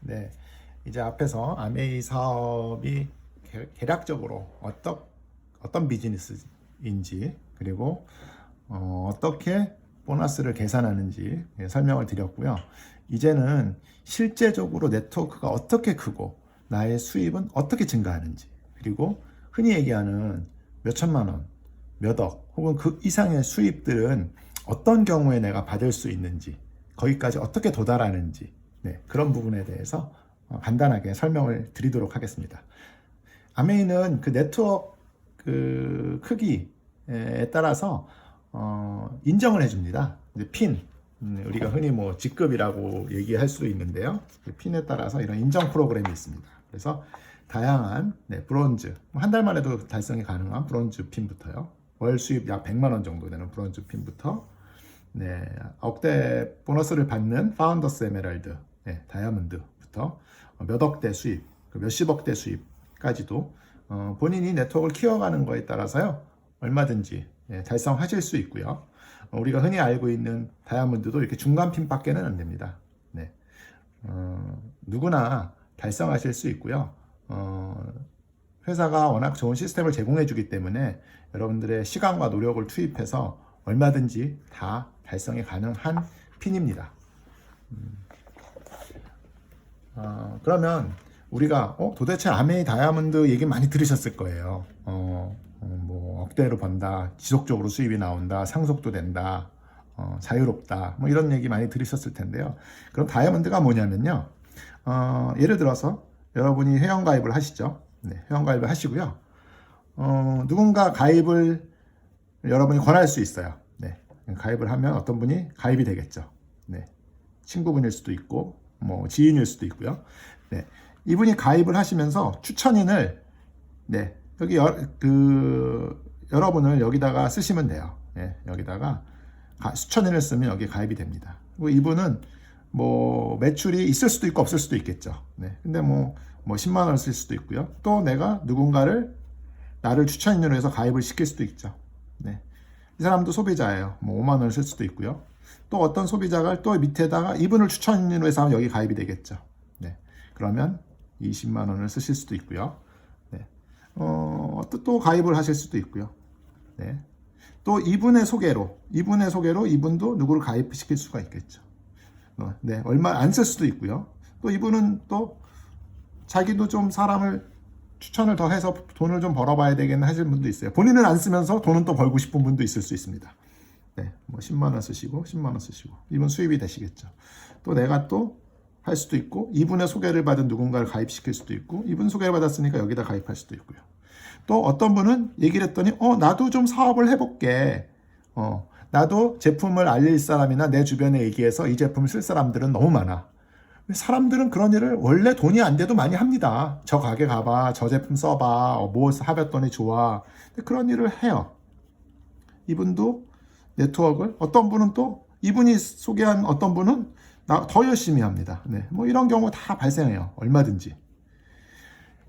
네, 이제 앞에서 아메이 사업이 개략적으로 어떤 비즈니스인지 그리고 어떻게 보너스를 계산하는지 설명을 드렸고요. 이제는 실제적으로 네트워크가 어떻게 크고 나의 수입은 어떻게 증가하는지 그리고 흔히 얘기하는 몇 천만 원, 몇 억 혹은 그 이상의 수입들은 어떤 경우에 내가 받을 수 있는지 거기까지 어떻게 도달하는지 그런 부분에 대해서 간단하게 설명을 드리도록 하겠습니다. 아메이는 그 네트워크 그 크기에 따라서 인정을 해줍니다. 이제 핀, 우리가 흔히 뭐 직급이라고 얘기할 수 있는데요. 그 핀에 따라서 이런 인정 프로그램이 있습니다. 그래서 다양한 브론즈, 한 달만 해도 달성이 가능한 브론즈 핀부터요. 월 수입 약 100만 원 정도 되는 브론즈 핀부터 억대 보너스를 받는 파운더스 에메랄드, 다이아몬드부터 몇 억대 수입, 몇십억대 수입까지도 본인이 네트워크를 키워가는 거에 따라서요 얼마든지 달성하실 수 있고요. 우리가 흔히 알고 있는 다이아몬드도 이렇게 중간 핀밖에는 안 됩니다. 누구나 달성하실 수 있고요. 회사가 워낙 좋은 시스템을 제공해 주기 때문에 여러분들의 시간과 노력을 투입해서 얼마든지 다 달성이 가능한 핀입니다. 그러면 우리가 도대체 아메이 다이아몬드 얘기 많이 들으셨을 거예요. 뭐 억대로 번다, 지속적으로 수입이 나온다, 상속도 된다, 자유롭다, 뭐 이런 얘기 많이 들으셨을 텐데요. 그럼 다이아몬드가 뭐냐면요. 예를 들어서 여러분이 회원가입을 하시죠. 회원가입을 하시고요. 누군가 가입을 여러분이 권할 수 있어요. 가입을 하면 어떤 분이 가입이 되겠죠. 친구분일 수도 있고, 뭐 지인일 수도 있고요. 이분이 가입을 하시면서 추천인을 여기 여러분을 여기다가 쓰시면 돼요. 여기다가 추천인을 쓰면 여기 가입이 됩니다. 그리고 이분은 뭐 매출이 있을 수도 있고 없을 수도 있겠죠. 근데 뭐 10만 원을 쓸 수도 있고요. 또 내가 누군가를 나를 추천인으로 해서 가입을 시킬 수도 있죠. 이 사람도 소비자예요. 뭐 5만 원을 쓸 수도 있고요. 또 어떤 소비자가 또 밑에다가 이분을 추천인으로 해서 하면 여기 가입이 되겠죠. 그러면 20만 원을 쓰실 수도 있고요. 또 가입을 하실 수도 있고요. 또 이분의 소개로 이분도 누구를 가입시킬 수가 있겠죠. 얼마 안 쓸 수도 있고요. 또 이분은 또 자기도 좀 사람을 추천을 더 해서 돈을 좀 벌어봐야 되겠는 하시는 분도 있어요. 본인은 안 쓰면서 돈은 또 벌고 싶은 분도 있을 수 있습니다. 뭐 10만 원 쓰시고 10만 원 쓰시고 이분 수입이 되시겠죠. 또 내가 또 할 수도 있고 이분의 소개를 받은 누군가를 가입시킬 수도 있고 이분 소개를 받았으니까 여기다 가입할 수도 있고요. 또 어떤 분은 얘기를 했더니 나도 좀 사업을 해볼게. 나도 제품을 알릴 사람이나 내 주변에 얘기해서 이 제품을 쓸 사람들은 너무 많아. 사람들은 그런 일을 원래 돈이 안 돼도 많이 합니다. 저 가게 가봐, 저 제품 써봐, 뭐 사봤더니 좋아. 그런 일을 해요. 이분도 네트워크를 어떤 분은 또 이분이 소개한 어떤 분은 더 열심히 합니다. 뭐 이런 경우 다 발생해요. 얼마든지.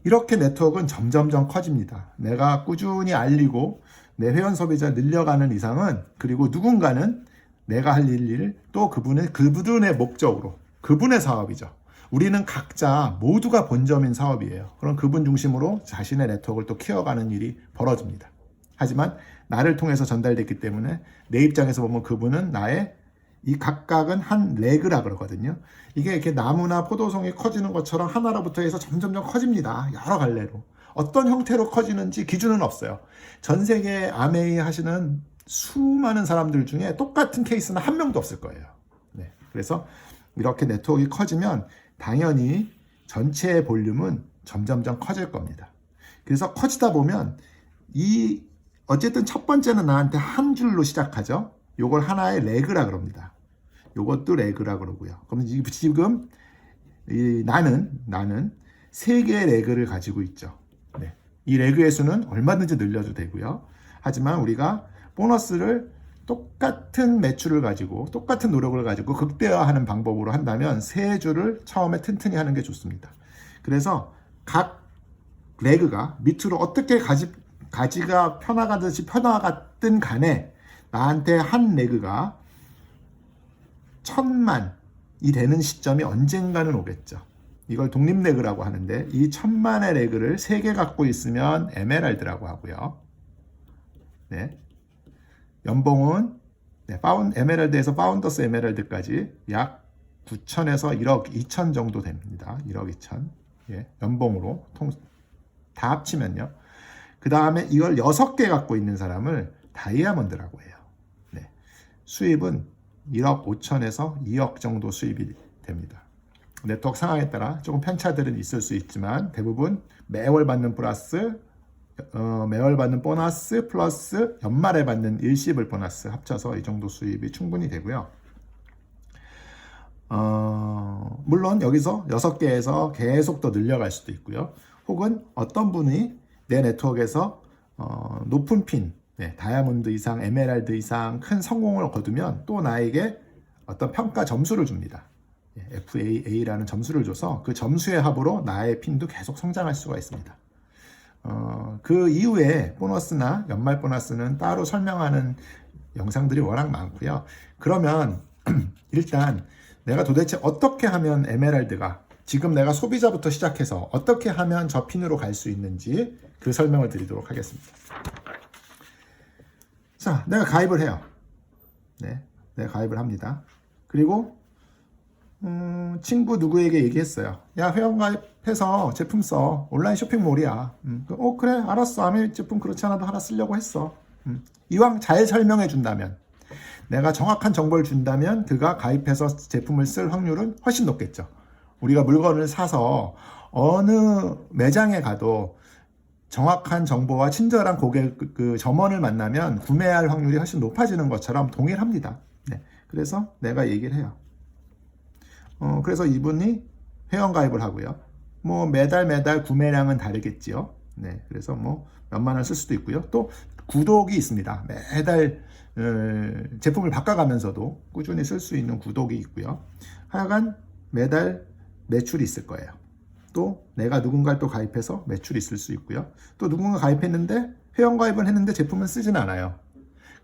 이렇게 네트워크는 점점점 커집니다. 내가 꾸준히 알리고 내 회원 소비자를 늘려가는 이상은 그리고 누군가는 내가 할 일을 또 그분의 목적으로 그분의 사업이죠. 우리는 각자 모두가 본점인 사업이에요. 그럼 그분 중심으로 자신의 네트워크를 또 키워가는 일이 벌어집니다. 하지만 나를 통해서 전달됐기 때문에 내 입장에서 보면 그분은 나의 이 각각은 한 레그라 그러거든요. 이게 이렇게 나무나 포도송이 커지는 것처럼 하나로부터 해서 점점점 커집니다. 여러 갈래로. 어떤 형태로 커지는지 기준은 없어요. 전 세계 아메이 하시는 수많은 사람들 중에 똑같은 케이스는 한 명도 없을 거예요. 그래서 이렇게 네트워크가 커지면 당연히 전체의 볼륨은 점점점 커질 겁니다. 그래서 커지다 보면 어쨌든 첫 번째는 나한테 한 줄로 시작하죠. 요걸 하나의 레그라 그럽니다. 요것도 레그라 그러고요. 그럼 지금 나는 3개의 레그를 가지고 있죠. 이 레그의 수는 얼마든지 늘려도 되고요. 하지만 우리가 보너스를 똑같은 매출을 가지고 똑같은 노력을 가지고 극대화하는 방법으로 한다면 3줄을 처음에 튼튼히 하는 게 좋습니다. 그래서 각 레그가 밑으로 어떻게 가지가 펴나갔든 간에 나한테 한 레그가 1000만이 되는 시점이 언젠가는 오겠죠. 이걸 독립레그라고 하는데 이 1000만의 레그를 3개 갖고 있으면 에메랄드라고 하고요. 네. 연봉은 에메랄드에서 파운더스 에메랄드까지 약 9천에서 1억 2천 정도 됩니다. 1억 2천. 예, 연봉으로 다 합치면요. 그 다음에 이걸 6개 갖고 있는 사람을 다이아몬드라고 해요. 네. 수입은 1억 5천에서 2억 정도 수입이 됩니다. 네트워크 상황에 따라 조금 편차들은 있을 수 있지만 대부분 매월 받는 보너스 플러스 연말에 받는 일시불 보너스 합쳐서 이 정도 수입이 충분히 되고요. 물론 여기서 6개에서 계속 더 늘려갈 수도 있고요. 혹은 어떤 분이 내 네트워크에서 높은 핀, 다이아몬드 이상, 에메랄드 이상 큰 성공을 거두면 또 나에게 어떤 평가 점수를 줍니다. FAA라는 점수를 줘서 그 점수의 합으로 나의 핀도 계속 성장할 수가 있습니다. 그 이후에 보너스나 연말 보너스는 따로 설명하는 영상들이 워낙 많고요. 그러면 일단 내가 도대체 어떻게 하면 에메랄드가 지금 내가 소비자부터 시작해서 어떻게 하면 저 핀으로 갈 수 있는지 그 설명을 드리도록 하겠습니다. 자, 내가 가입을 해요. 네, 내가 가입을 합니다. 그리고 친구 누구에게 얘기했어요. 야, 회원가입해서 제품 써. 온라인 쇼핑몰이야. 그래, 알았어. 아메 제품 그렇지 않아도 하나 쓰려고 했어. 이왕 잘 설명해 준다면, 내가 정확한 정보를 준다면 그가 가입해서 제품을 쓸 확률은 훨씬 높겠죠. 우리가 물건을 사서 어느 매장에 가도 정확한 정보와 친절한 고객 그 점원을 만나면 구매할 확률이 훨씬 높아지는 것처럼 동일합니다. 네, 그래서 내가 얘기를 해요. 그래서 이분이 회원가입을 하고요. 뭐 매달 구매량은 다르겠지요. 네, 그래서 뭐 몇만 원 쓸 수도 있고요. 또 구독이 있습니다. 매달 제품을 바꿔가면서도 꾸준히 쓸 수 있는 구독이 있고요. 하여간 매달 매출이 있을 거예요. 또 내가 누군가를 또 가입해서 매출이 있을 수 있고요. 또 누군가 가입했는데 회원가입을 했는데 제품은 쓰진 않아요.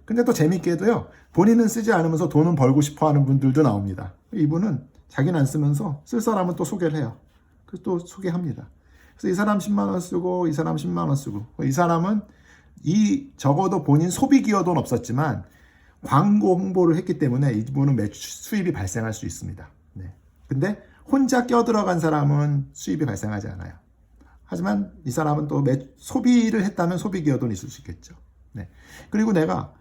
근데 또 재밌게도요. 본인은 쓰지 않으면서 돈은 벌고 싶어 하는 분들도 나옵니다. 이분은 자기는 안 쓰면서 쓸 사람은 또 소개를 해요. 그래서 또 소개합니다. 그래서 이 사람 10만 원 쓰고 이 사람 10만 원 쓰고 이 사람은 적어도 본인 소비 기여도는 없었지만 광고 홍보를 했기 때문에 이분은 수입이 발생할 수 있습니다. 네. 근데 혼자 껴들어간 사람은 수입이 발생하지 않아요. 하지만 이 사람은 또 소비를 했다면 소비 기여도는 있을 수 있겠죠. 네. 그리고 내가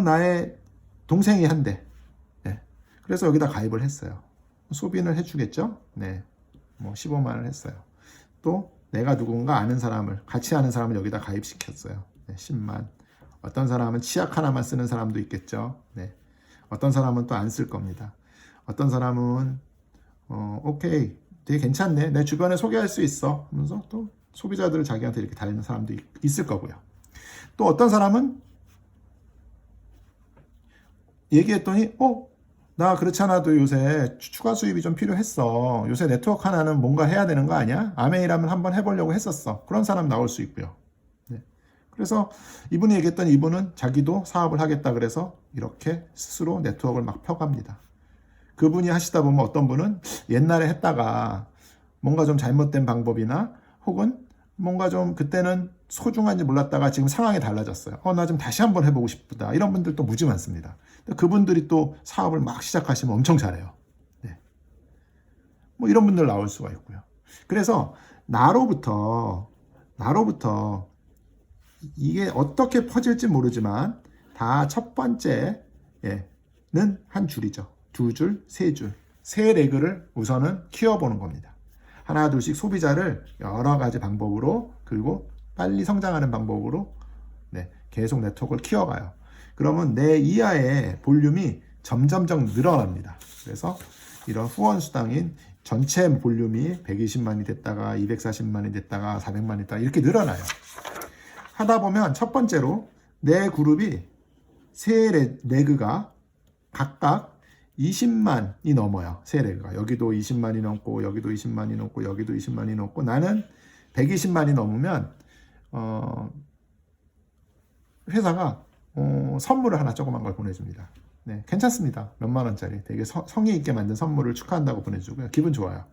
나의 동생이 한대. 네. 그래서 여기다 가입을 했어요. 소비는 해주겠죠. 네. 뭐 15만 원 했어요. 또 내가 누군가 아는 사람을 같이 아는 사람을 여기다 가입시켰어요. 네. 10만. 어떤 사람은 치약 하나만 쓰는 사람도 있겠죠. 네. 어떤 사람은 또 안 쓸 겁니다. 어떤 사람은 오케이, 되게 괜찮네. 내 주변에 소개할 수 있어. 하면서 또 소비자들을 자기한테 이렇게 달리는 사람도 있을 거고요. 또 어떤 사람은 얘기했더니 나 그렇지 않아도 요새 추가 수입이 좀 필요했어. 요새 네트워크 하나는 뭔가 해야 되는 거 아니야? 아메이라면 한번 해보려고 했었어. 그런 사람 나올 수 있고요. 네. 그래서 이분이 얘기했던 이분은 자기도 사업을 하겠다 그래서 이렇게 스스로 네트워크를 막 펴갑니다. 그분이 하시다 보면 어떤 분은 옛날에 했다가 뭔가 좀 잘못된 방법이나 혹은 뭔가 좀 그때는 소중한지 몰랐다가 지금 상황이 달라졌어요. 나 좀 다시 한번 해보고 싶다. 이런 분들도 무지 많습니다. 그분들이 또 사업을 막 시작하시면 엄청 잘해요. 네. 뭐 이런 분들 나올 수가 있고요. 그래서 나로부터 이게 어떻게 퍼질지 모르지만 다 첫 번째는 한 줄이죠. 2줄, 3줄, 3레그를 우선은 키워보는 겁니다. 하나 둘씩 소비자를 여러 가지 방법으로 그리고 빨리 성장하는 방법으로 계속 네트워크를 키워가요. 그러면 내 이하의 볼륨이 점점점 늘어납니다. 그래서 이런 후원 수당인 전체 볼륨이 120만이 됐다가 240만이 됐다가 400만이 됐다가 이렇게 늘어나요. 하다 보면 첫 번째로 내 그룹이 세 레그가 각각 20만이 넘어요. 세 레그가. 여기도 20만이 넘고 여기도 20만이 넘고 여기도 20만이 넘고 나는 120만이 넘으면 회사가 선물을 하나 조그만 걸 보내줍니다. 네, 괜찮습니다. 몇만 원짜리 되게 성의 있게 만든 선물을 축하한다고 보내주고요. 기분 좋아요.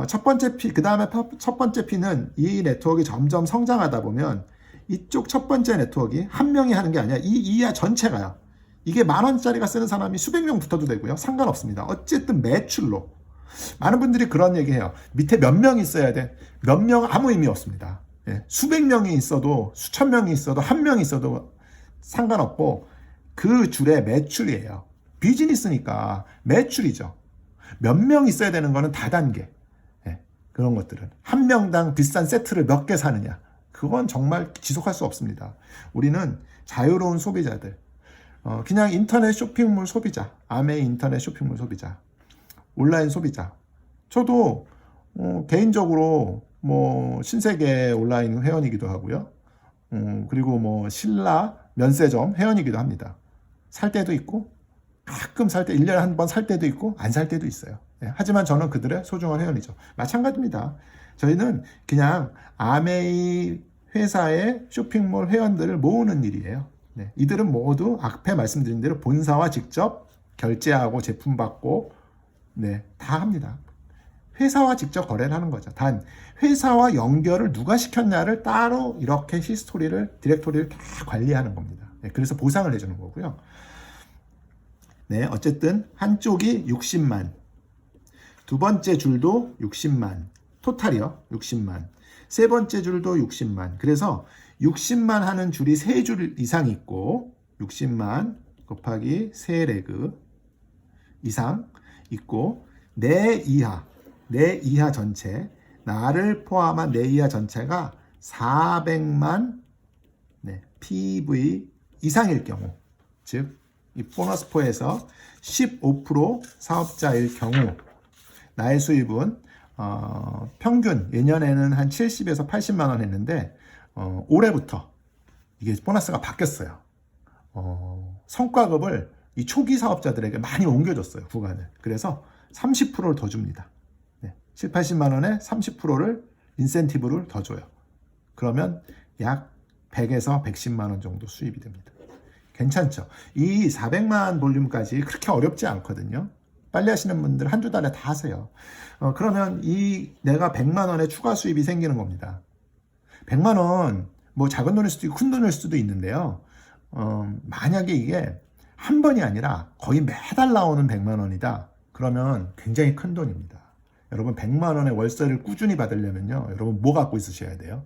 첫 번째 P, 그 다음에 첫 번째 P는 이 네트워크가 점점 성장하다 보면 이쪽 첫 번째 네트워크가 한 명이 하는 게 아니라 이 이하 전체가요. 이게 10,000원짜리가 쓰는 사람이 수백 명 붙어도 되고요. 상관없습니다. 어쨌든 매출로. 많은 분들이 그런 얘기해요. 밑에 몇 명 있어야 돼. 몇 명 아무 의미 없습니다. 예, 수백 명이 있어도 수천 명이 있어도 한 명이 있어도 상관없고 그 줄의 매출이에요. 비즈니스니까 매출이죠. 몇 명 있어야 되는 거는 다단계. 예, 그런 것들은 한 명당 비싼 세트를 몇 개 사느냐. 그건 정말 지속할 수 없습니다. 우리는 자유로운 소비자들. 그냥 인터넷 쇼핑몰 소비자. 아메이 인터넷 쇼핑몰 소비자. 온라인 소비자. 저도 개인적으로 뭐 신세계 온라인 회원이기도 하고요. 그리고 뭐 신라 면세점 회원이기도 합니다. 살 때도 있고 가끔 살 때 1년에 한 번 살 때도 있고 안 살 때도 있어요. 네, 하지만 저는 그들의 소중한 회원이죠. 마찬가지입니다. 저희는 그냥 아메이 회사의 쇼핑몰 회원들을 모으는 일이에요. 네, 이들은 모두 앞에 말씀드린 대로 본사와 직접 결제하고 제품 받고 네, 다 합니다. 회사와 직접 거래를 하는 거죠. 단 회사와 연결을 누가 시켰냐를 따로 이렇게 디렉토리를 다 관리하는 겁니다. 네, 그래서 보상을 해주는 거고요. 네, 어쨌든 한쪽이 60만, 두 번째 줄도 60만, 토탈이요, 60만, 세 번째 줄도 60만. 그래서 60만 하는 줄이 3줄 이상 있고 60만 곱하기 3레그 이상 있고 내 이하 전체, 나를 포함한 내 이하 전체가 400만 PV 이상일 경우, 즉 이 보너스 포에서 15% 사업자일 경우 나의 수입은 평균 예년에는 한 70에서 80만 원 했는데 올해부터 이게 보너스가 바뀌었어요. 성과급을 이 초기 사업자들에게 많이 옮겨줬어요. 구간을. 그래서 30%를 더 줍니다. 네, 7, 80만 원에 30%를 인센티브를 더 줘요. 그러면 약 100에서 110만 원 정도 수입이 됩니다. 괜찮죠? 이 400만 볼륨까지 그렇게 어렵지 않거든요. 빨리 하시는 분들 한두 달에 다 하세요. 그러면 내가 100만 원의 추가 수입이 생기는 겁니다. 100만 원, 뭐 작은 돈일 수도 있고 큰 돈일 수도 있는데요. 만약에 이게 한 번이 아니라 거의 매달 나오는 100만 원이다. 그러면 굉장히 큰 돈입니다. 여러분 100만 원의 월세를 꾸준히 받으려면요. 여러분 뭐 갖고 있으셔야 돼요?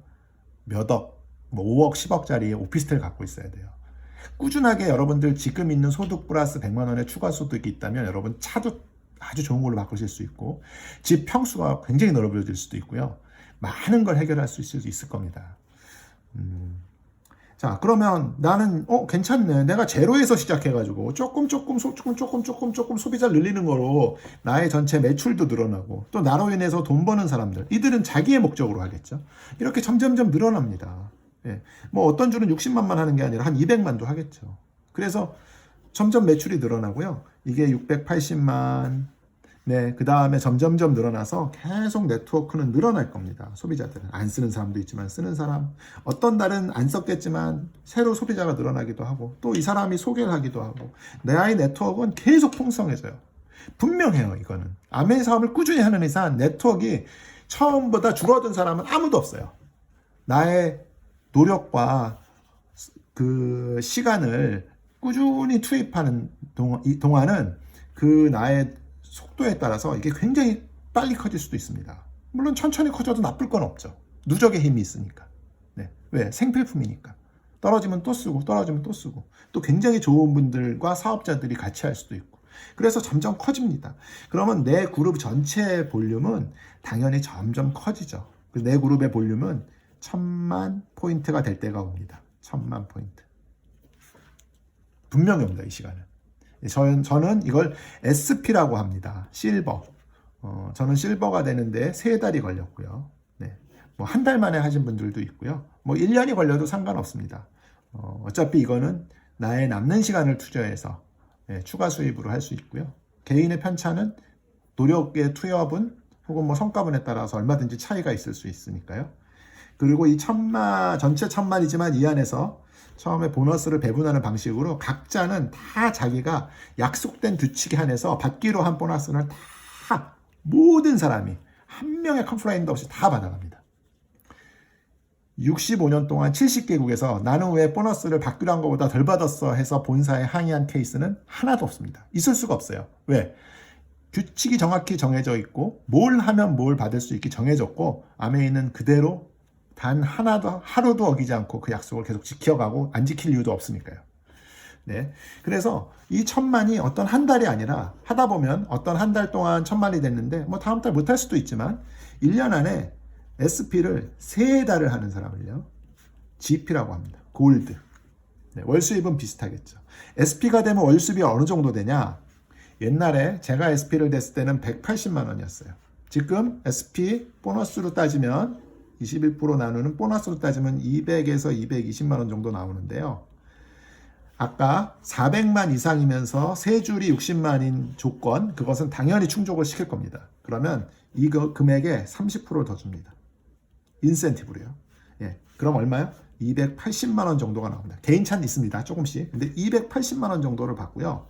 몇 억, 뭐 5억, 10억짜리 오피스텔 갖고 있어야 돼요. 꾸준하게 여러분들 지금 있는 소득 플러스 100만 원의 추가 소득이 있다면 여러분 차도 아주 좋은 걸로 바꾸실 수 있고 집 평수가 굉장히 넓어질 수도 있고요. 많은 걸 해결할 수 있을 겁니다. 자, 그러면 나는 괜찮네. 내가 제로에서 시작해가지고 조금 소비자를 늘리는 거로 나의 전체 매출도 늘어나고 또 나로 인해서 돈 버는 사람들, 이들은 자기의 목적으로 하겠죠. 이렇게 점점점 늘어납니다. 예. 뭐 어떤 줄은 60만만 하는 게 아니라 한 200만도 하겠죠. 그래서 점점 매출이 늘어나고요. 이게 680만, 네, 그 다음에 점점점 늘어나서 계속 네트워크는 늘어날 겁니다. 소비자들은 안 쓰는 사람도 있지만 쓰는 사람, 어떤 달은 안 썼겠지만 새로 소비자가 늘어나기도 하고 또 이 사람이 소개를 하기도 하고 내 아이 네트워크는 계속 풍성해져요. 분명해요. 이거는 아메이 사업을 꾸준히 하는 이상 네트워크가 처음보다 줄어든 사람은 아무도 없어요. 나의 노력과 그 시간을 꾸준히 투입하는 동안은 그 나의 속도에 따라서 이게 굉장히 빨리 커질 수도 있습니다. 물론 천천히 커져도 나쁠 건 없죠. 누적의 힘이 있으니까. 네. 왜? 생필품이니까. 떨어지면 또 쓰고 떨어지면 또 쓰고 또 굉장히 좋은 분들과 사업자들이 같이 할 수도 있고 그래서 점점 커집니다. 그러면 내 그룹 전체 볼륨은 당연히 점점 커지죠. 내 그룹의 볼륨은 1000만 포인트가 될 때가 옵니다. 1000만 포인트. 분명히 옵니다. 이 시간은. 저는 이걸 SP라고 합니다. 실버. 저는 실버가 되는데 3달이 걸렸고요. 네. 뭐 한 달 만에 하신 분들도 있고요. 뭐 1년이 걸려도 상관없습니다. 어차피 이거는 나의 남는 시간을 투자해서 추가 수입으로 할 수 있고요. 개인의 편차는 노력의 투여분 혹은 뭐 성과분에 따라서 얼마든지 차이가 있을 수 있으니까요. 그리고 이 전체 1000만이지만 이 안에서 처음에 보너스를 배분하는 방식으로 각자는 다 자기가 약속된 규칙에 한해서 받기로 한 보너스를 다 모든 사람이 한 명의 컴플레인도 없이 다 받아갑니다. 65년 동안 70개국에서 나는 왜 보너스를 받기로 한 것보다 덜 받았어 해서 본사에 항의한 케이스는 하나도 없습니다. 있을 수가 없어요. 왜? 규칙이 정확히 정해져 있고 뭘 하면 뭘 받을 수 있게 정해졌고 아메이는 그대로 단 하루도 어기지 않고 그 약속을 계속 지켜가고 안 지킬 이유도 없으니까요. 네. 그래서 이 1,000만이 어떤 한 달이 아니라 하다 보면 어떤 한 달 동안 1,000만이 됐는데 뭐 다음 달 못할 수도 있지만 1년 안에 SP를 3달을 하는 사람을요. GP라고 합니다. 골드. 네, 월 수입은 비슷하겠죠. SP가 되면 월 수입이 어느 정도 되냐? 옛날에 제가 SP를 냈을 때는 180만 원이었어요. 지금 SP 보너스로 따지면 21% 나누는 보너스로 따지면 200에서 220만 원 정도 나오는데요. 아까 400만 이상이면서 세 줄이 60만인 조건, 그것은 당연히 충족을 시킬 겁니다. 그러면 이 금액에 30%를 더 줍니다. 인센티브로요. 예, 그럼 얼마요? 280만 원 정도가 나옵니다. 개인차는 있습니다. 조금씩. 근데 280만 원 정도를 받고요.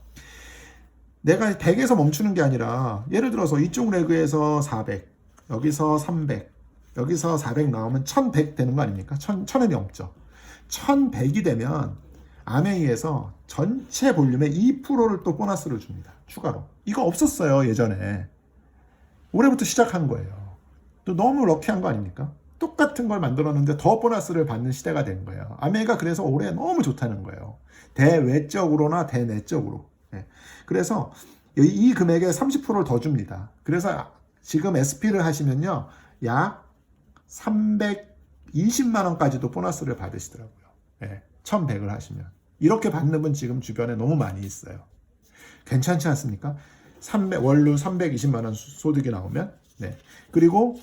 내가 100에서 멈추는 게 아니라 예를 들어서 이쪽 레그에서 400, 여기서 300, 여기서 400 나오면 1100 되는 거 아닙니까? 1000이 넘죠. 1100이 되면 아메이에서 전체 볼륨의 2%를 또 보너스를 줍니다. 추가로. 이거 없었어요, 예전에. 올해부터 시작한 거예요. 또 너무 럭키한 거 아닙니까? 똑같은 걸 만들었는데 더 보너스를 받는 시대가 된 거예요. 아메이가 그래서 올해 너무 좋다는 거예요. 대외적으로나 대내적으로. 네. 그래서 이 금액에 30%를 더 줍니다. 그래서 지금 SP를 하시면요. 약 320만 원까지도 보너스를 받으시더라고요. 네. 1100을 하시면. 이렇게 받는 분 지금 주변에 너무 많이 있어요. 괜찮지 않습니까? 월로 320만 원 소득이 나오면. 네. 그리고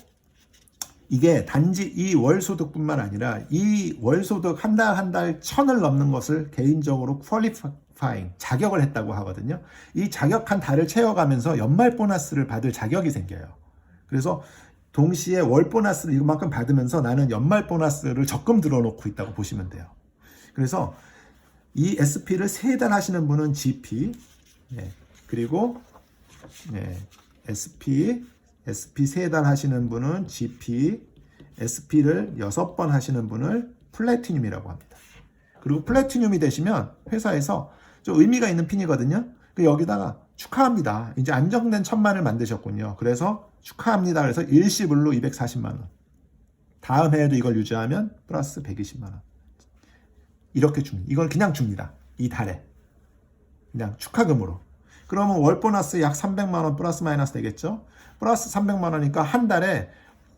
이게 단지 이 월소득뿐만 아니라 이 월소득 한 달 한 달 1000을 넘는 것을 개인적으로 퀄리파잉, 자격을 했다고 하거든요. 이 자격한 달을 채워가면서 연말 보너스를 받을 자격이 생겨요. 그래서 동시에 월 보너스를 이만큼 받으면서 나는 연말 보너스를 적금 들어놓고 있다고 보시면 돼요. 그래서 이 SP를 3달 하시는 분은 GP, 네. 그리고 네. SP 3달 하시는 분은 GP, SP를 6번 하시는 분을 플래티늄이라고 합니다. 그리고 플래티늄이 되시면 회사에서 좀 의미가 있는 핀이거든요. 여기다가 축하합니다. 이제 안정된 1,000만을 만드셨군요. 그래서 축하합니다. 그래서 일시불로 240만 원. 다음 해에도 이걸 유지하면 플러스 120만 원. 이렇게 줍니다. 이걸 그냥 줍니다. 이 달에. 그냥 축하금으로. 그러면 월 보너스 약 300만 원 플러스 마이너스 되겠죠? 플러스 300만 원이니까 한 달에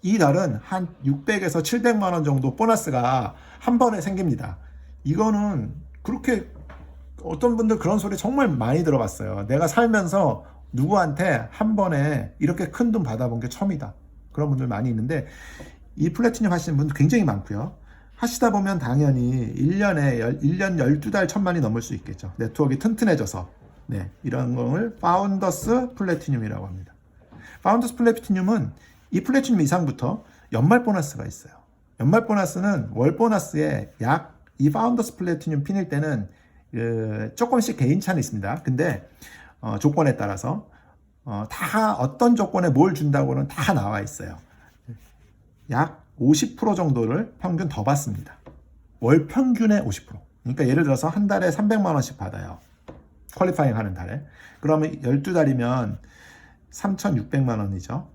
이 달은 한 600에서 700만 원 정도 보너스가 한 번에 생깁니다. 이거는 그렇게 어떤 분들 그런 소리 정말 많이 들어봤어요. 내가 살면서 누구한테 한 번에 이렇게 큰 돈 받아본 게 처음이다. 그런 분들 많이 있는데 이 플래티늄 하시는 분들 굉장히 많고요. 하시다 보면 당연히 1년 12달 1,000만이 넘을 수 있겠죠. 네트워크가 튼튼해져서. 네, 이런 걸 파운더스 플래티늄이라고 합니다. 파운더스 플래티늄은 이 플래티늄 이상부터 연말 보너스가 있어요. 연말 보너스는 월 보너스에 약 이 파운더스 플래티늄 핀일 때는 조금씩 개인차는 있습니다. 근데 조건에 따라서 다 어떤 조건에 뭘 준다고는 다 나와 있어요. 약 50% 정도를 평균 더 받습니다. 월 평균의 50%. 그러니까 예를 들어서 한 달에 300만 원씩 받아요. 퀄리파잉 하는 달에. 그러면 12달이면 3,600만 원이죠.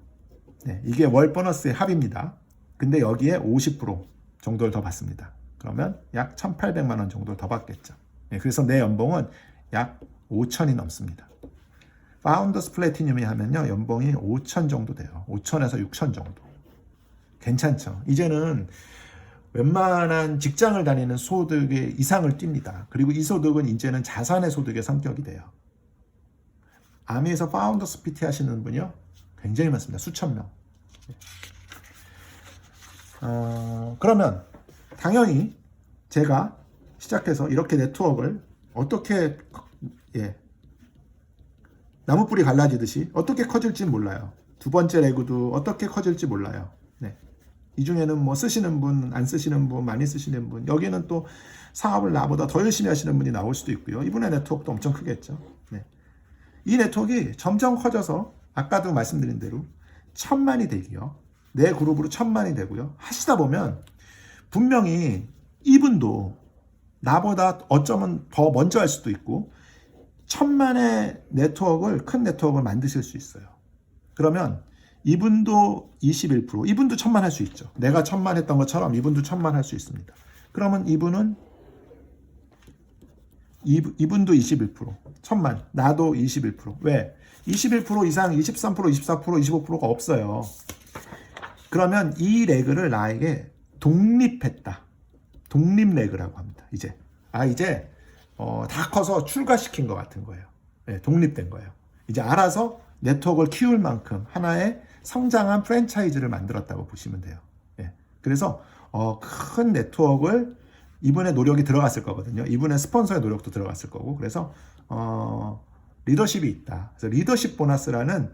네, 이게 월 보너스의 합입니다. 근데 여기에 50% 정도를 더 받습니다. 그러면 약 1,800만 원 정도 더 받겠죠. 네, 그래서 내 연봉은 약 5천이 넘습니다. 파운더스 플래티늄이 하면요, 연봉이 5천 정도 돼요. 5천에서 6천 정도. 괜찮죠? 이제는 웬만한 직장을 다니는 소득의 이상을 띱니다. 그리고 이 소득은 이제는 자산의 소득의 성격이 돼요. 아미에서 파운더스 PT 하시는 분이요, 굉장히 많습니다. 수천 명. 그러면 당연히 제가 시작해서 이렇게 네트워크를 어떻게 나무뿌리 갈라지듯이 어떻게 커질지 몰라요. 두 번째 레그도 어떻게 커질지 몰라요. 네. 이 중에는 뭐 쓰시는 분, 안 쓰시는 분, 많이 쓰시는 분, 여기는 또 사업을 나보다 더 열심히 하시는 분이 나올 수도 있고요. 이분의 네트워크도 엄청 크겠죠. 네. 이 네트워크가 점점 커져서 아까도 말씀드린 대로 1000만이 되기요. 내 그룹으로 1000만이 되고요. 하시다 보면 분명히 이분도 나보다 어쩌면 더 먼저 할 수도 있고 1000만의 네트워크를, 큰 네트워크를 만드실 수 있어요. 그러면 이분도 21%, 이분도 1000만 할 수 있죠. 내가 1000만 했던 것처럼 이분도 1000만 할 수 있습니다. 그러면 이분도 21%, 1000만, 나도 21%. 왜? 21% 이상 23%, 24%, 25%가 없어요. 그러면 이 레그를 나에게 독립했다. 독립 레그라고 합니다. 이제 다 커서 출가시킨 것 같은 거예요. 네, 독립된 거예요. 이제 알아서 네트워크를 키울 만큼 하나의 성장한 프랜차이즈를 만들었다고 보시면 돼요. 네, 그래서 큰 네트워크를 이분의 노력이 들어갔을 거거든요. 이분의 스폰서의 노력도 들어갔을 거고, 그래서 리더십이 있다. 그래서 리더십 보너스라는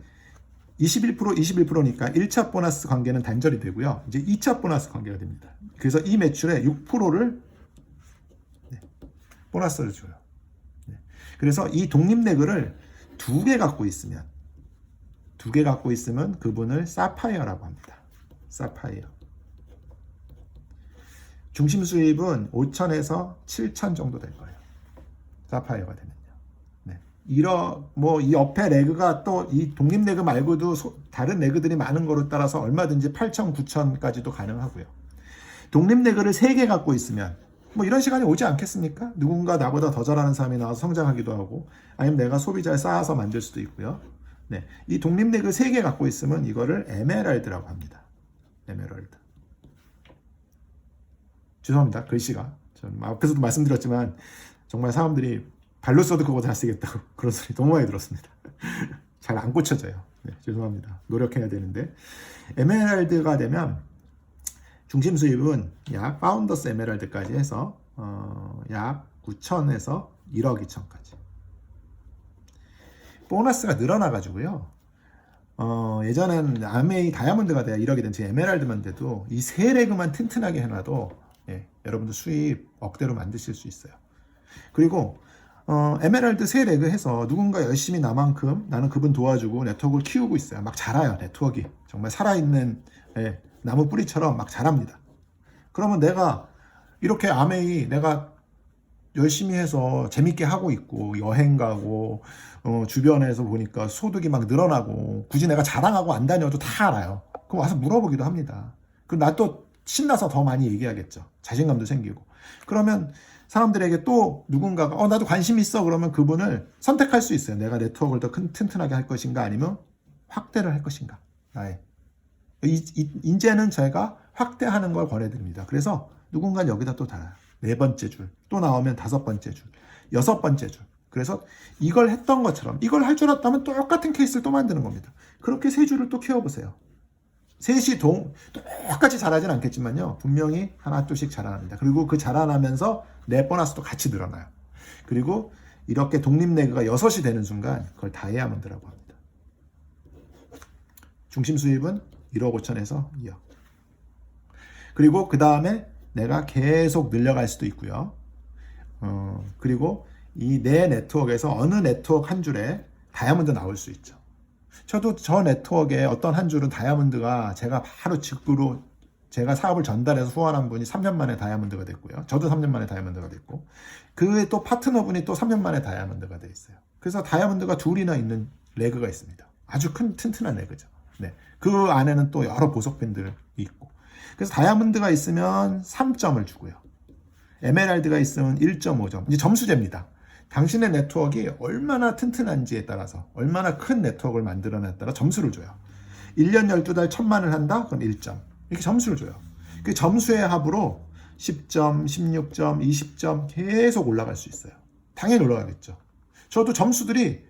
21%, 21%니까 1차 보너스 관계는 단절이 되고요. 이제 2차 보너스 관계가 됩니다. 그래서 이 매출의 6%를 보너스를 줘요. 그래서 이 독립 레그를 2개 갖고 있으면 그분을 사파이어라고 합니다. 사파이어. 중심 수입은 5천에서 7천 정도 될 거예요. 사파이어가 되면요. 네. 이 옆에 레그가 또 이 독립 레그 말고도 다른 레그들이 많은 거로 따라서 얼마든지 8천, 9천까지도 가능하고요. 독립 레그를 3개 갖고 있으면 이런 시간이 오지 않겠습니까? 누군가 나보다 더 잘하는 사람이 나와서 성장하기도 하고, 아니면 내가 소비자를 쌓아서 만들 수도 있고요. 네. 이 독립 레그 3개 갖고 있으면 이거를 에메랄드라고 합니다. 에메랄드. 죄송합니다. 글씨가. 전 앞에서도 말씀드렸지만 정말 사람들이 발로 써도 그거 잘 쓰겠다고 그런 소리 너무 많이 들었습니다. 잘 안 고쳐져요. 네, 죄송합니다. 노력해야 되는데. 에메랄드가 되면 중심 수입은 약 파운더스 에메랄드까지 해서 약 9천에서 1억 2천까지. 보너스가 늘어나가지고요. 예전엔 아메이 다이아몬드가 돼야 1억이 된 지금 에메랄드만 돼도 이 세 레그만 튼튼하게 해놔도 여러분들 수입 억대로 만드실 수 있어요. 그리고 에메랄드 3레그 해서 누군가 열심히 나만큼 나는 그분 도와주고 네트워크를 키우고 있어요. 막 자라요. 네트워크가 정말 살아있는 나무 뿌리처럼 막 자랍니다. 그러면 내가 이렇게 아메이 내가 열심히 해서 재밌게 하고 있고 여행 가고 주변에서 보니까 소득이 막 늘어나고 굳이 내가 자랑하고 안 다녀도 다 알아요. 그럼 와서 물어보기도 합니다. 그럼 나 또 신나서 더 많이 얘기하겠죠. 자신감도 생기고. 그러면 사람들에게 또 누군가가 나도 관심 있어 그러면 그분을 선택할 수 있어요. 내가 네트워크를 더 튼튼하게 할 것인가 아니면 확대를 할 것인가. 이제는 제가 확대하는 걸 권해드립니다. 그래서 누군가는 여기다 또 달아요. 4번째 줄, 또 나오면 5번째 줄, 6번째 줄. 그래서 이걸 했던 것처럼 이걸 할 줄 알았다면 똑같은 케이스를 또 만드는 겁니다. 그렇게 3줄을 또 키워보세요. 셋이 똑같이 자라진 않겠지만요. 분명히 하나 둘씩 자라납니다. 그리고 그 자라나면서 내 보너스도 같이 늘어나요. 그리고 이렇게 독립 레그가 6이 되는 순간 그걸 다이아몬드라고 합니다. 중심 수입은 1억 5천에서 2억. 그리고 그 다음에 내가 계속 늘려갈 수도 있고요. 그리고 이 내 네트워크에서 어느 네트워크 한 줄에 다이아몬드 나올 수 있죠. 저도 저 네트워크에 어떤 한 줄은 다이아몬드가 제가 바로 직구로 제가 사업을 전달해서 후원한 분이 3년 만에 다이아몬드가 됐고요. 저도 3년 만에 다이아몬드가 됐고 그 또 파트너분이 또 3년 만에 다이아몬드가 돼 있어요. 그래서 다이아몬드가 둘이나 있는 레그가 있습니다. 아주 큰 튼튼한 레그죠. 네. 그 안에는 또 여러 보석핀들이 있고 그래서 다이아몬드가 있으면 3점을 주고요. 에메랄드가 있으면 1.5점. 이제 점수제입니다. 당신의 네트워크가 얼마나 튼튼한지에 따라서 얼마나 큰 네트워크를 만들어냈다에 따라 점수를 줘요. 1년 12달 1000만을 한다? 그럼 1점. 이렇게 점수를 줘요. 그 점수의 합으로 10점, 16점, 20점 계속 올라갈 수 있어요. 당연히 올라가겠죠. 저도 점수들이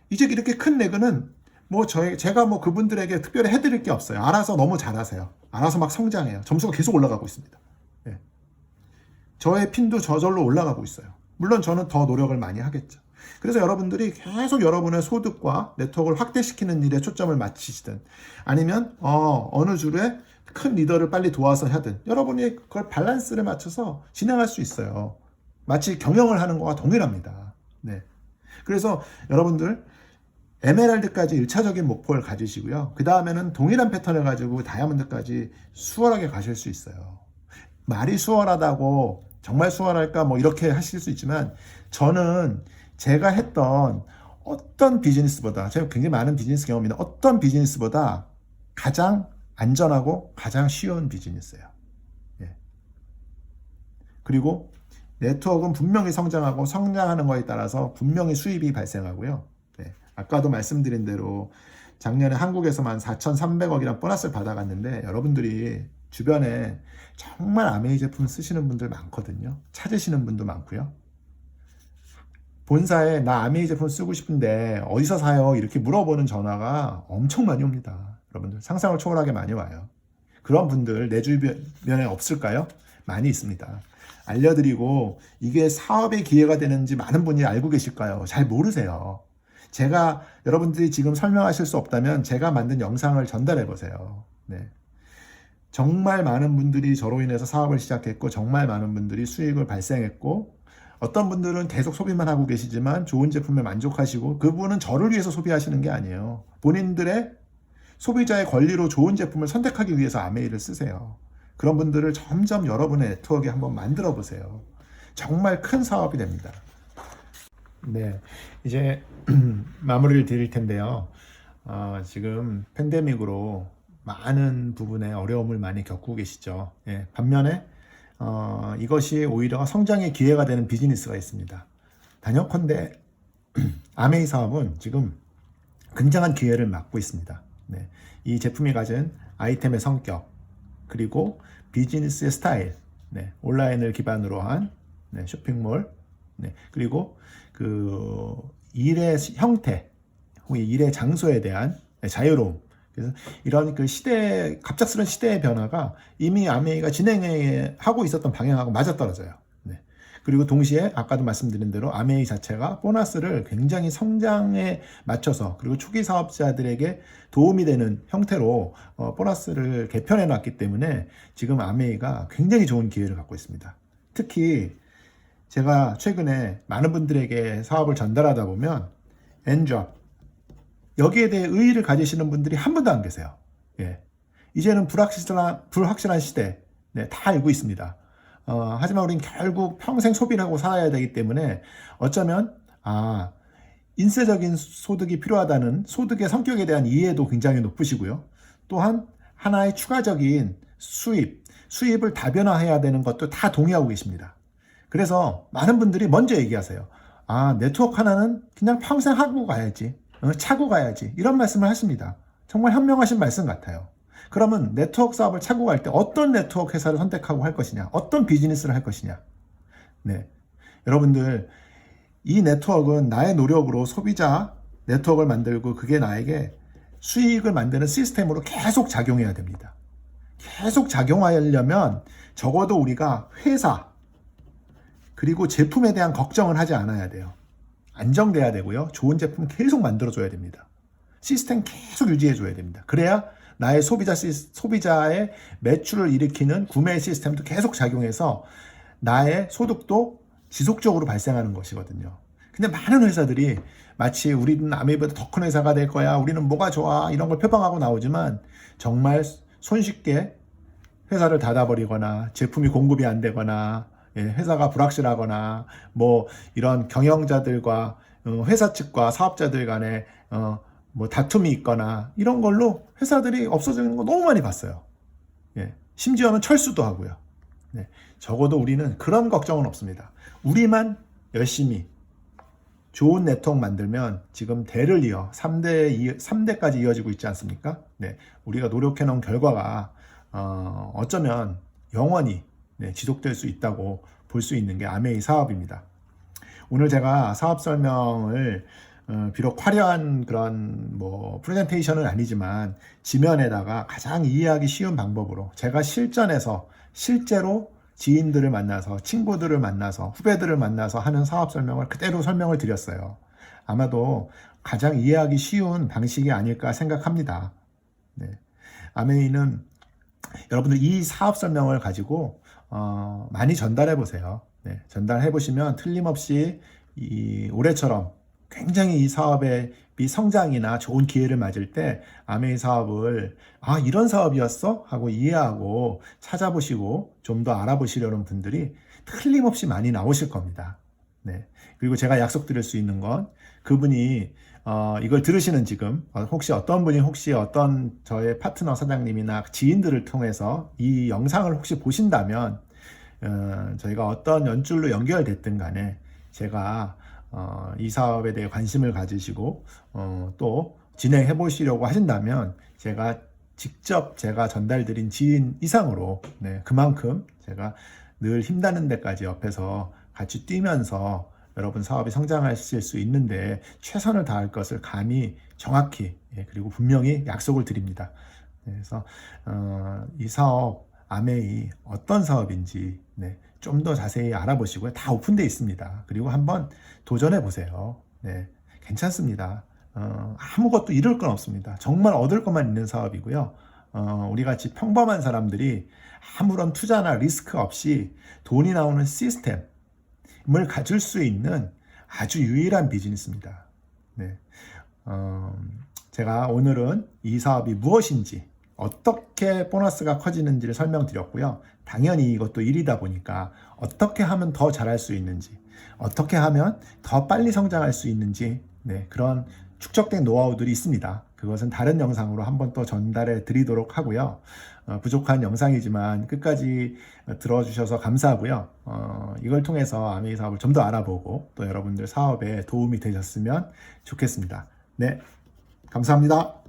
이제 이렇게 큰 레그는 제가 그분들에게 특별히 해드릴 게 없어요. 알아서 너무 잘하세요. 알아서 막 성장해요. 점수가 계속 올라가고 있습니다. 네. 저의 핀도 저절로 올라가고 있어요. 물론 저는 더 노력을 많이 하겠죠. 그래서 여러분들이 계속 여러분의 소득과 네트워크를 확대시키는 일에 초점을 맞추시든 아니면 어느 줄에 큰 리더를 빨리 도와서 하든 여러분이 그걸 밸런스를 맞춰서 진행할 수 있어요. 마치 경영을 하는 거와 동일합니다. 네. 그래서 여러분들 에메랄드까지 1차적인 목표를 가지시고요. 그 다음에는 동일한 패턴을 가지고 다이아몬드까지 수월하게 가실 수 있어요. 말이 수월하다고 정말 수월할까 뭐 이렇게 하실 수 있지만 저는 제가 했던 어떤 비즈니스보다, 제가 굉장히 많은 비즈니스 경험이 있는 어떤 비즈니스보다 가장 안전하고 가장 쉬운 비즈니스예요. 예. 그리고 네트워크는 분명히 성장하고 성장하는 거에 따라서 분명히 수입이 발생하고요. 네. 아까도 말씀드린 대로 작년에 한국에서만 4,300억이란 보너스를 받아갔는데 여러분들이 주변에 정말 아메이 제품 쓰시는 분들 많거든요. 찾으시는 분도 많고요. 본사에 나 아메이 제품 쓰고 싶은데 어디서 사요? 이렇게 물어보는 전화가 엄청 많이 옵니다. 여러분들 상상을 초월하게 많이 와요. 그런 분들 내 주변에 없을까요? 많이 있습니다. 알려드리고 이게 사업의 기회가 되는지 많은 분이 알고 계실까요? 잘 모르세요. 제가 여러분들이 지금 설명하실 수 없다면 제가 만든 영상을 전달해 보세요. 네. 정말 많은 분들이 저로 인해서 사업을 시작했고 정말 많은 분들이 수익을 발생했고 어떤 분들은 계속 소비만 하고 계시지만 좋은 제품에 만족하시고 그분은 저를 위해서 소비하시는 게 아니에요. 본인들의 소비자의 권리로 좋은 제품을 선택하기 위해서 아메이를 쓰세요. 그런 분들을 점점 여러분의 네트워크에 한번 만들어 보세요. 정말 큰 사업이 됩니다. 네, 이제 마무리를 드릴 텐데요. 지금 팬데믹으로 많은 부분에 어려움을 많이 겪고 계시죠. 예, 반면에 이것이 오히려 성장의 기회가 되는 비즈니스가 있습니다. 단연컨대 아메이 사업은 지금 굉장한 기회를 맞고 있습니다. 네, 이 제품이 가진 아이템의 성격 그리고 비즈니스의 스타일, 네, 온라인을 기반으로 한 네, 쇼핑몰, 네, 그리고 그 일의 형태, 혹은 일의 장소에 대한 자유로움. 그래서 이런 그 시대, 갑작스런 시대의 변화가 이미 아메이가 진행하고 있었던 방향하고 맞아떨어져요. 네. 그리고 동시에 아까도 말씀드린 대로 아메이 자체가 보너스를 굉장히 성장에 맞춰서 그리고 초기 사업자들에게 도움이 되는 형태로 보너스를 개편해 놨기 때문에 지금 아메이가 굉장히 좋은 기회를 갖고 있습니다. 특히 제가 최근에 많은 분들에게 사업을 전달하다 보면 엔잡 여기에 대해 의의를 가지시는 분들이 한 분도 안 계세요. 예. 이제는 불확실한 시대, 네, 다 알고 있습니다. 하지만 우린 결국 평생 소비를 하고 살아야 되기 때문에 어쩌면 인쇄적인 소득이 필요하다는 소득의 성격에 대한 이해도 굉장히 높으시고요. 또한 하나의 추가적인 수입을 다변화해야 되는 것도 다 동의하고 계십니다. 그래서 많은 분들이 먼저 얘기하세요. 네트워크 하나는 그냥 평생 하고 가야지, 차고 가야지, 이런 말씀을 하십니다. 정말 현명하신 말씀 같아요. 그러면 네트워크 사업을 차고 갈 때 어떤 네트워크 회사를 선택하고 할 것이냐, 어떤 비즈니스를 할 것이냐. 네, 여러분들 이 네트워크는 나의 노력으로 소비자 네트워크를 만들고 그게 나에게 수익을 만드는 시스템으로 계속 작용해야 됩니다. 계속 작용하려면 적어도 우리가 회사 그리고 제품에 대한 걱정을 하지 않아야 돼요. 안정돼야 되고요. 좋은 제품 계속 만들어줘야 됩니다. 시스템 계속 유지해줘야 됩니다. 그래야 나의 소비자의 매출을 일으키는 구매 시스템도 계속 작용해서 나의 소득도 지속적으로 발생하는 것이거든요. 근데 많은 회사들이 마치 우리는 아메이보다 더 큰 회사가 될 거야, 우리는 뭐가 좋아, 이런 걸 표방하고 나오지만 정말 손쉽게 회사를 닫아버리거나 제품이 공급이 안 되거나 회사가 불확실하거나 뭐 이런 경영자들과 회사 측과 사업자들 간에 뭐 다툼이 있거나 이런 걸로 회사들이 없어지는 거 너무 많이 봤어요. 심지어는 철수도 하고요. 적어도 우리는 그런 걱정은 없습니다. 우리만 열심히 좋은 네트워크 만들면 지금 대를 이어 3대까지 이어지고 있지 않습니까? 우리가 노력해 놓은 결과가 어쩌면 영원히 지속될 수 있다고 볼 수 있는 게 아메이 사업입니다. 오늘 제가 사업 설명을 비록 화려한 그런 뭐 프레젠테이션은 아니지만 지면에다가 가장 이해하기 쉬운 방법으로 제가 실전에서 실제로 지인들을 만나서 친구들을 만나서 후배들을 만나서 하는 사업 설명을 그대로 설명을 드렸어요. 아마도 가장 이해하기 쉬운 방식이 아닐까 생각합니다. 아메이는 여러분들 이 사업 설명을 가지고 많이 전달해 보세요. 전달해 보시면 틀림없이 올해처럼 굉장히 이 사업에 사업이 성장이나 좋은 기회를 맞을 때 아메이 사업을 이런 사업이었어? 하고 이해하고 찾아보시고 좀 더 알아보시려는 분들이 틀림없이 많이 나오실 겁니다. 네. 그리고 제가 약속드릴 수 있는 건 그분이 이걸 들으시는 지금 혹시 어떤 분이 혹시 어떤 저의 파트너 사장님이나 지인들을 통해서 이 영상을 혹시 보신다면 저희가 어떤 연줄로 연결됐든 간에 제가 이 사업에 대해 관심을 가지시고 또 진행해 보시려고 하신다면 제가 직접 제가 전달드린 지인 이상으로 그만큼 제가 늘 힘닿는 데까지 옆에서 같이 뛰면서 여러분 사업이 성장하실 수 있는데 최선을 다할 것을 감히 정확히 그리고 분명히 약속을 드립니다. 그래서 이 사업 아메이 어떤 사업인지 좀 더 자세히 알아보시고요. 다 오픈되어 있습니다. 그리고 한번 도전해 보세요. 괜찮습니다. 아무것도 잃을 건 없습니다. 정말 얻을 것만 있는 사업이고요. 우리 같이 평범한 사람들이 아무런 투자나 리스크 없이 돈이 나오는 시스템을 가질 수 있는 아주 유일한 비즈니스입니다. 제가 오늘은 이 사업이 무엇인지 어떻게 보너스가 커지는지를 설명드렸고요. 당연히 이것도 일이다 보니까 어떻게 하면 더 잘할 수 있는지, 어떻게 하면 더 빨리 성장할 수 있는지 그런 축적된 노하우들이 있습니다. 그것은 다른 영상으로 한번 또 전달해 드리도록 하고요. 부족한 영상이지만 끝까지 들어주셔서 감사하고요. 이걸 통해서 아메이 사업을 좀 더 알아보고 또 여러분들 사업에 도움이 되셨으면 좋겠습니다. 네, 감사합니다.